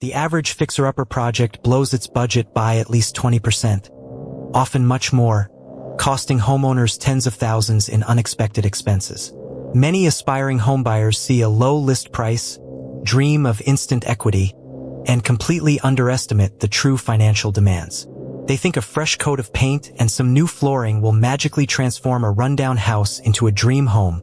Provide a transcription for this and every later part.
The average fixer-upper project blows its budget by at least 20%, often much more, costing homeowners tens of thousands in unexpected expenses. Many aspiring homebuyers see a low list price, dream of instant equity, and completely underestimate the true financial demands. They think a fresh coat of paint and some new flooring will magically transform a rundown house into a dream home,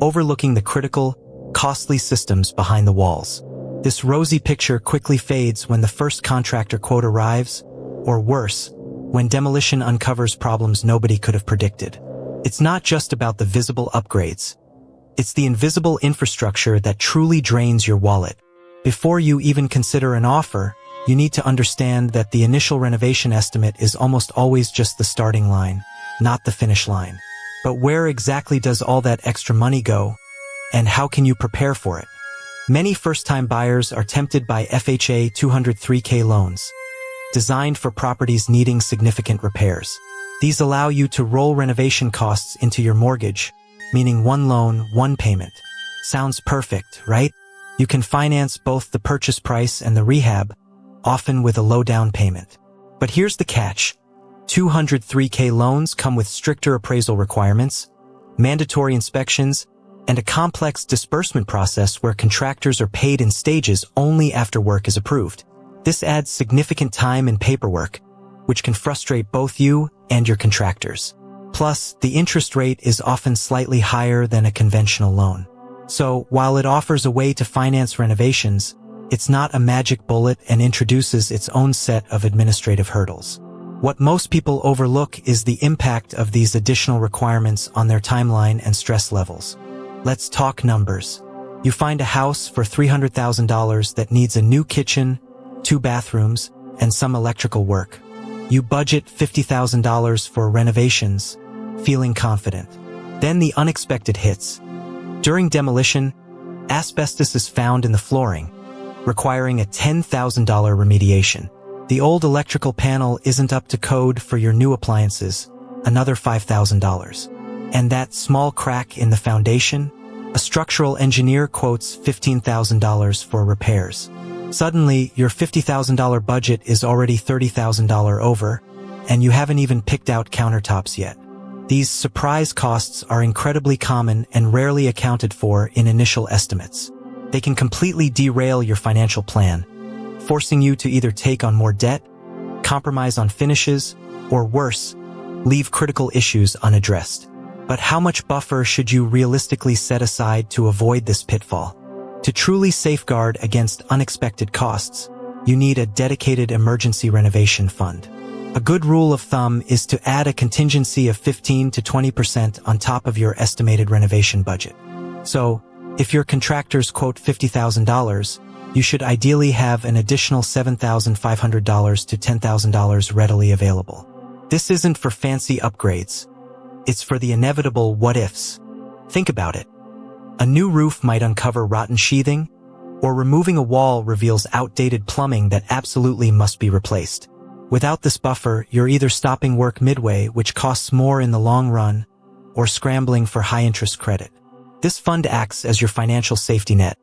overlooking the critical, costly systems behind the walls. This rosy picture quickly fades when the first contractor quote arrives, or worse, when demolition uncovers problems nobody could have predicted. It's not just about the visible upgrades. It's the invisible infrastructure that truly drains your wallet. Before you even consider an offer, you need to understand that the initial renovation estimate is almost always just the starting line, not the finish line. But where exactly does all that extra money go, and how can you prepare for it? Many first-time buyers are tempted by FHA 203K loans, designed for properties needing significant repairs. These allow you to roll renovation costs into your mortgage, meaning one loan, one payment. Sounds perfect, right? You can finance both the purchase price and the rehab, often with a low down payment. But here's the catch. 203K loans come with stricter appraisal requirements, mandatory inspections, and a complex disbursement process where contractors are paid in stages only after work is approved. This adds significant time and paperwork, which can frustrate both you and your contractors. Plus, the interest rate is often slightly higher than a conventional loan. So, while it offers a way to finance renovations, it's not a magic bullet and introduces its own set of administrative hurdles. What most people overlook is the impact of these additional requirements on their timeline and stress levels. Let's talk numbers. You find a house for $300,000 that needs a new kitchen, 2 bathrooms, and some electrical work. You budget $50,000 for renovations, feeling confident. Then the unexpected hits. During demolition, asbestos is found in the flooring, requiring a $10,000 remediation. The old electrical panel isn't up to code for your new appliances, another $5,000. And that small crack in the foundation? A structural engineer quotes $15,000 for repairs. Suddenly, your $50,000 budget is already $30,000 over, and you haven't even picked out countertops yet. These surprise costs are incredibly common and rarely accounted for in initial estimates. They can completely derail your financial plan, forcing you to either take on more debt, compromise on finishes, or worse, leave critical issues unaddressed. But how much buffer should you realistically set aside to avoid this pitfall? To truly safeguard against unexpected costs, you need a dedicated emergency renovation fund. A good rule of thumb is to add a contingency of 15 to 20% on top of your estimated renovation budget. So, if your contractors quote $50,000, you should ideally have an additional $7,500 to $10,000 readily available. This isn't for fancy upgrades. It's for the inevitable what-ifs. Think about it. A new roof might uncover rotten sheathing, or removing a wall reveals outdated plumbing that absolutely must be replaced. Without this buffer, you're either stopping work midway, which costs more in the long run, or scrambling for high-interest credit. This fund acts as your financial safety net,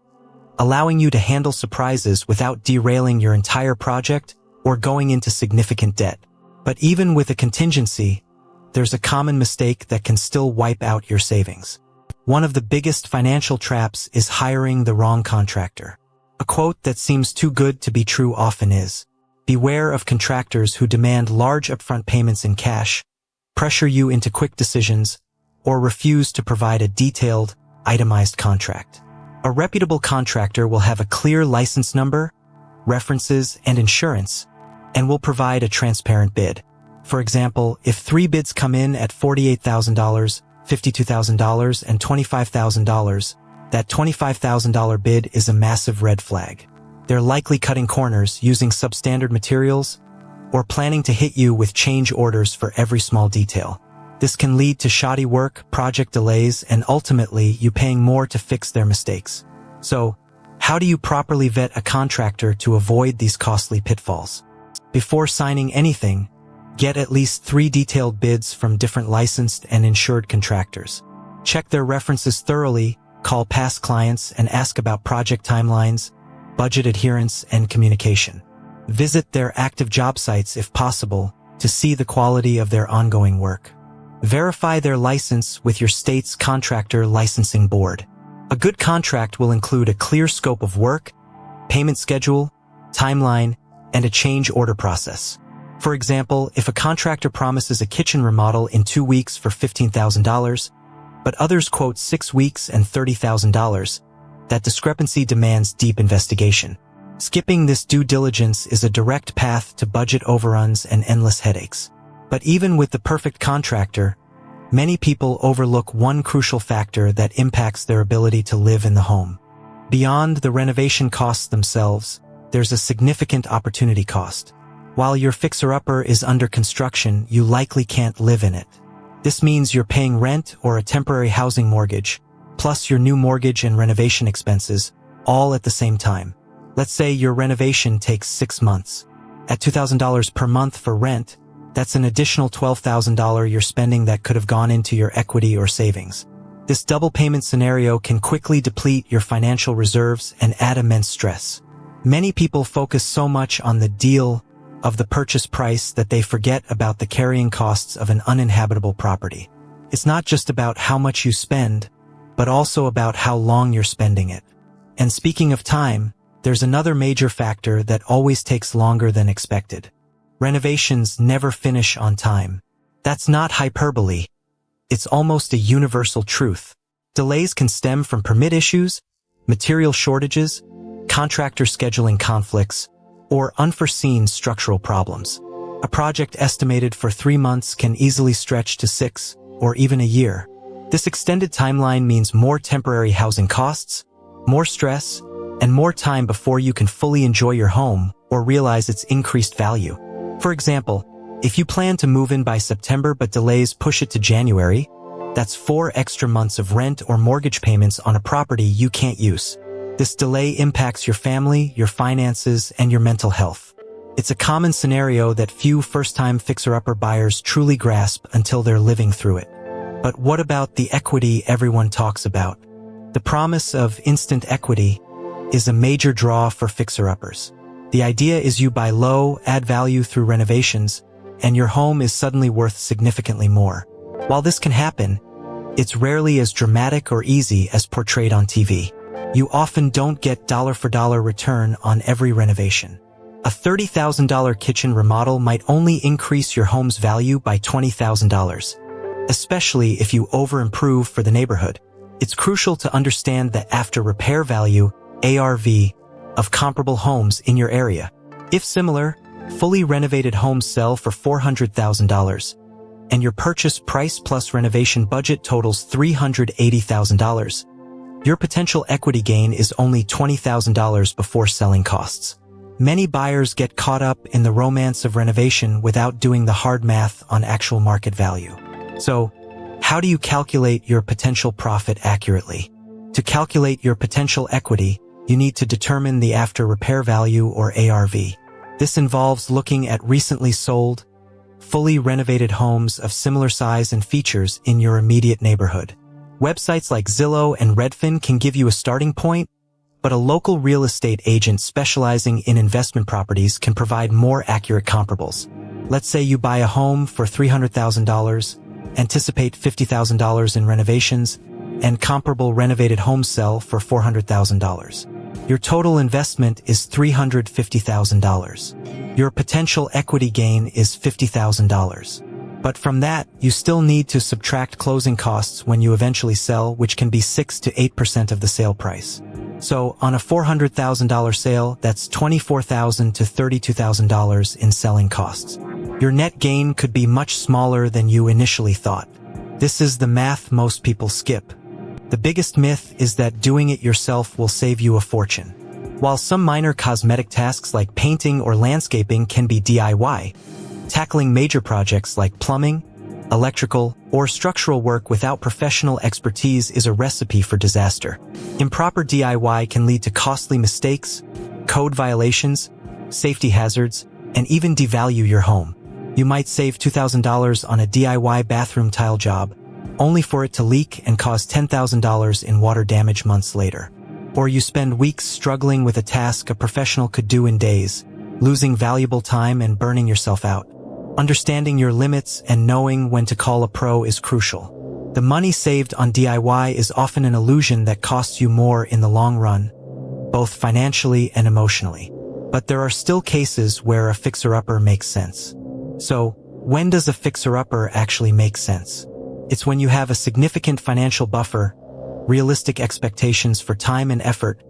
allowing you to handle surprises without derailing your entire project or going into significant debt. But even with a contingency, there's a common mistake that can still wipe out your savings. One of the biggest financial traps is hiring the wrong contractor. A quote that seems too good to be true often is, "Beware of contractors who demand large upfront payments in cash, pressure you into quick decisions, or refuse to provide a detailed, itemized contract." A reputable contractor will have a clear license number, references, and insurance, and will provide a transparent bid. For example, if 3 bids come in at $48,000, $52,000, and $25,000, that $25,000 bid is a massive red flag. They're likely cutting corners, using substandard materials, or planning to hit you with change orders for every small detail. This can lead to shoddy work, project delays, and ultimately you paying more to fix their mistakes. So, how do you properly vet a contractor to avoid these costly pitfalls? Before signing anything, get at least 3 detailed bids from different licensed and insured contractors. Check their references thoroughly, call past clients, and ask about project timelines, budget adherence and communication. Visit their active job sites if possible to see the quality of their ongoing work. Verify their license with your state's contractor licensing board. A good contract will include a clear scope of work, payment schedule, timeline, and a change order process. For example, if a contractor promises a kitchen remodel in 2 weeks for $15,000, but others quote 6 weeks and $30,000, that discrepancy demands deep investigation. Skipping this due diligence is a direct path to budget overruns and endless headaches. But even with the perfect contractor, many people overlook one crucial factor that impacts their ability to live in the home. Beyond the renovation costs themselves, there's a significant opportunity cost. While your fixer-upper is under construction, you likely can't live in it. This means you're paying rent or a temporary housing mortgage, plus your new mortgage and renovation expenses, all at the same time. Let's say your renovation takes 6 months. At $2,000 per month for rent, that's an additional $12,000 you're spending that could have gone into your equity or savings. This double payment scenario can quickly deplete your financial reserves and add immense stress. Many people focus so much on the deal of the purchase price that they forget about the carrying costs of an uninhabitable property. It's not just about how much you spend, but also about how long you're spending it. And speaking of time, there's another major factor that always takes longer than expected. Renovations never finish on time. That's not hyperbole. It's almost a universal truth. Delays can stem from permit issues, material shortages, contractor scheduling conflicts, or unforeseen structural problems. A project estimated for 3 months can easily stretch to 6 or even a year. This extended timeline means more temporary housing costs, more stress, and more time before you can fully enjoy your home or realize its increased value. For example, if you plan to move in by September but delays push it to January, that's 4 extra months of rent or mortgage payments on a property you can't use. This delay impacts your family, your finances, and your mental health. It's a common scenario that few first-time fixer-upper buyers truly grasp until they're living through it. But what about the equity everyone talks about? The promise of instant equity is a major draw for fixer-uppers. The idea is you buy low, add value through renovations, and your home is suddenly worth significantly more. While this can happen, it's rarely as dramatic or easy as portrayed on TV. You often don't get dollar-for-dollar return on every renovation. A $30,000 kitchen remodel might only increase your home's value by $20,000, especially if you over-improve for the neighborhood. It's crucial to understand the after-repair value, ARV, of comparable homes in your area. If similar, fully renovated homes sell for $400,000, and your purchase price plus renovation budget totals $380,000, your potential equity gain is only $20,000 before selling costs. Many buyers get caught up in the romance of renovation without doing the hard math on actual market value. So, how do you calculate your potential profit accurately? To calculate your potential equity, you need to determine the after-repair value or ARV. This involves looking at recently sold, fully renovated homes of similar size and features in your immediate neighborhood. Websites like Zillow and Redfin can give you a starting point, but a local real estate agent specializing in investment properties can provide more accurate comparables. Let's say you buy a home for $300,000, anticipate $50,000 in renovations, and comparable renovated homes sell for $400,000. Your total investment is $350,000. Your potential equity gain is $50,000. But from that, you still need to subtract closing costs when you eventually sell, which can be 6 to 8% of the sale price. So, on a $400,000 sale, that's $24,000 to $32,000 in selling costs. Your net gain could be much smaller than you initially thought. This is the math most people skip. The biggest myth is that doing it yourself will save you a fortune. While some minor cosmetic tasks like painting or landscaping can be DIY, tackling major projects like plumbing, electrical, or structural work without professional expertise is a recipe for disaster. Improper DIY can lead to costly mistakes, code violations, safety hazards, and even devalue your home. You might save $2,000 on a DIY bathroom tile job, only for it to leak and cause $10,000 in water damage months later. Or you spend weeks struggling with a task a professional could do in days, losing valuable time and burning yourself out. Understanding your limits and knowing when to call a pro is crucial. The money saved on DIY is often an illusion that costs you more in the long run, both financially and emotionally. But there are still cases where a fixer-upper makes sense. So, when does a fixer-upper actually make sense? It's when you have a significant financial buffer, realistic expectations for time and effort,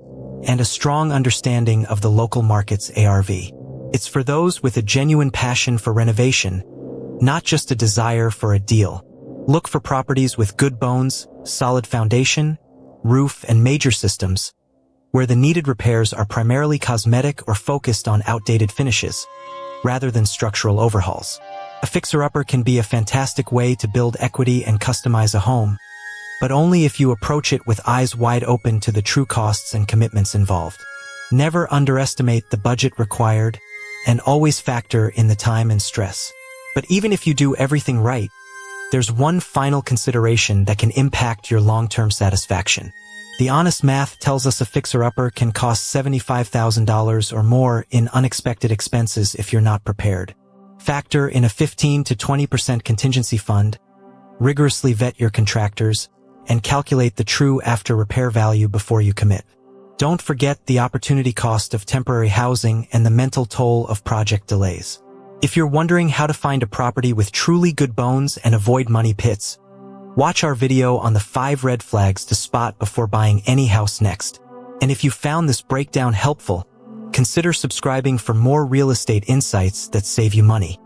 and a strong understanding of the local market's ARV. It's for those with a genuine passion for renovation, not just a desire for a deal. Look for properties with good bones, solid foundation, roof, and major systems, where the needed repairs are primarily cosmetic or focused on outdated finishes, rather than structural overhauls. A fixer-upper can be a fantastic way to build equity and customize a home, but only if you approach it with eyes wide open to the true costs and commitments involved. Never underestimate the budget required, and always factor in the time and stress. But even if you do everything right, there's one final consideration that can impact your long-term satisfaction. The honest math tells us a fixer-upper can cost $75,000 or more in unexpected expenses if you're not prepared. Factor in a 15 to 20% contingency fund, rigorously vet your contractors, and calculate the true after-repair value before you commit. Don't forget the opportunity cost of temporary housing and the mental toll of project delays. If you're wondering how to find a property with truly good bones and avoid money pits, watch our video on the 5 red flags to spot before buying any house next. And if you found this breakdown helpful, consider subscribing for more real estate insights that save you money.